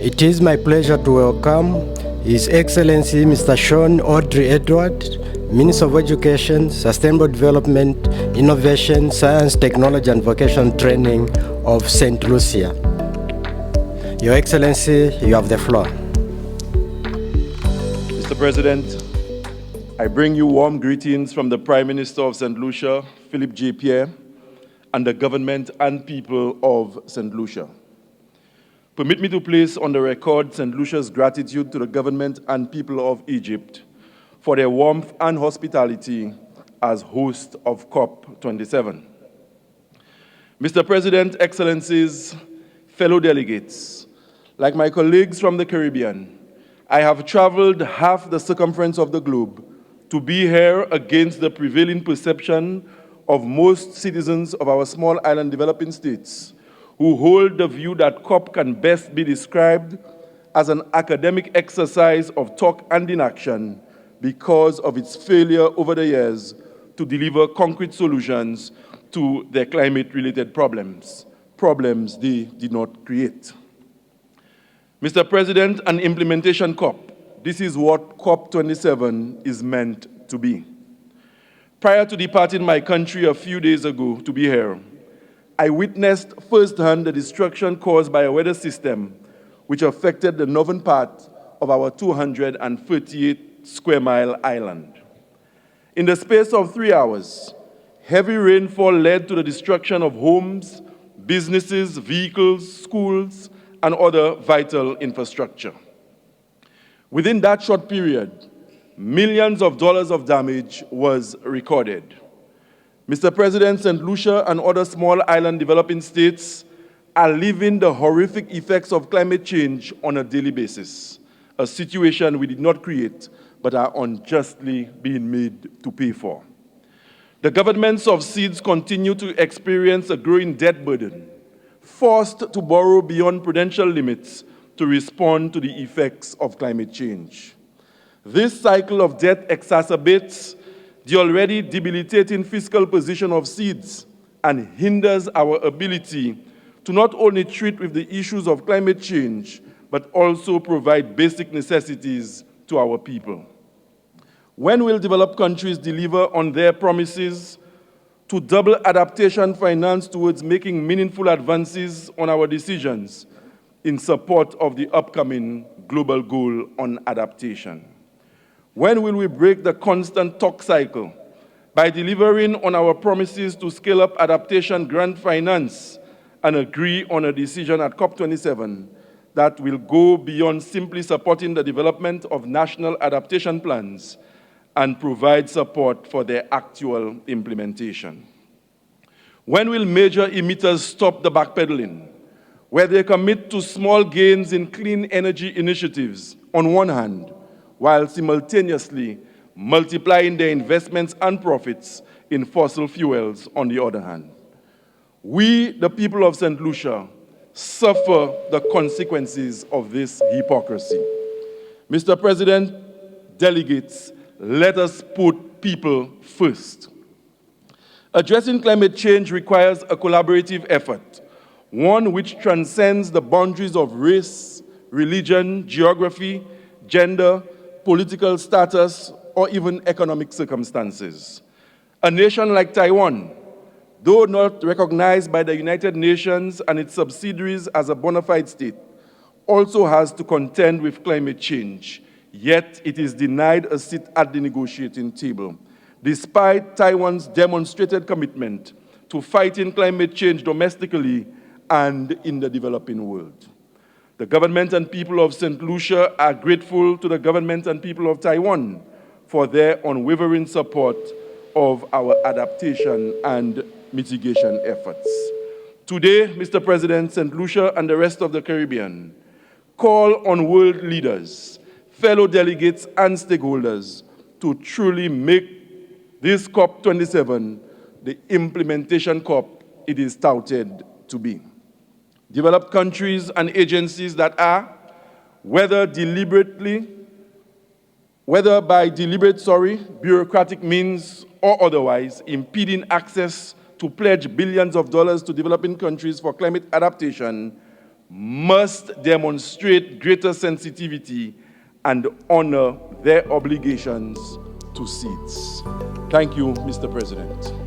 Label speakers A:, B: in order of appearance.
A: It is my pleasure to welcome His Excellency Mr. Shawn Edward, Minister of Education, Sustainable Development, Innovation, Science, Technology and Vocational Training of St. Lucia. Your Excellency, you have the floor.
B: Mr. President, I bring you warm greetings from the Prime Minister of St. Lucia, Philip J. Pierre, and the government and people of St. Lucia. Permit me to place on the record St. Lucia's gratitude to the government and people of Egypt for their warmth and hospitality as host of COP27. Mr. President, Excellencies, fellow delegates, like my colleagues from the Caribbean, I have traveled half the circumference of the globe to be here against the prevailing perception of most citizens of our small island developing states who hold the view that COP can best be described as an academic exercise of talk and inaction because of its failure over the years to deliver concrete solutions to their climate-related problems they did not create. Mr. President, an implementation COP, this is what COP27 is meant to be. Prior to departing my country a few days ago to be here, I witnessed firsthand the destruction caused by a weather system which affected the northern part of our 238 square mile island. In the space of 3 hours, heavy rainfall led to the destruction of homes, businesses, vehicles, schools, and other vital infrastructure. Within that short period, millions of dollars of damage was recorded. Mr. President, St. Lucia and other small island developing states are living the horrific effects of climate change on a daily basis, a situation we did not create but are unjustly being made to pay for. The governments of SEEDS continue to experience a growing debt burden, forced to borrow beyond prudential limits to respond to the effects of climate change. This cycle of debt exacerbates the already debilitating fiscal position of SEEDS and hinders our ability to not only treat with the issues of climate change, but also provide basic necessities to our people. When will developed countries deliver on their promises to double adaptation finance towards making meaningful advances on our decisions in support of the upcoming global goal on adaptation? When will we break the constant talk cycle by delivering on our promises to scale up adaptation grant finance and agree on a decision at COP27 that will go beyond simply supporting the development of national adaptation plans and provide support for their actual implementation? When will major emitters stop the backpedaling, where they commit to small gains in clean energy initiatives on one hand, while simultaneously multiplying their investments and profits in fossil fuels on the other hand? We, the people of St. Lucia, suffer the consequences of this hypocrisy. Mr. President, delegates, let us put people first. Addressing climate change requires a collaborative effort, one which transcends the boundaries of race, religion, geography, gender, political status, or even economic circumstances. A nation like Taiwan, though not recognized by the United Nations and its subsidiaries as a bona fide state, also has to contend with climate change, yet it is denied a seat at the negotiating table, despite Taiwan's demonstrated commitment to fighting climate change domestically and in the developing world. The government and people of St. Lucia are grateful to the government and people of Taiwan for their unwavering support of our adaptation and mitigation efforts. Today, Mr. President, St. Lucia and the rest of the Caribbean call on world leaders, fellow delegates, and stakeholders to truly make this COP27 the implementation COP it is touted to be. Developed countries and agencies that are, whether by deliberate, bureaucratic means or otherwise, impeding access to pledge billions of dollars to developing countries for climate adaptation, must demonstrate greater sensitivity and honor their obligations to seats. Thank you, Mr. President.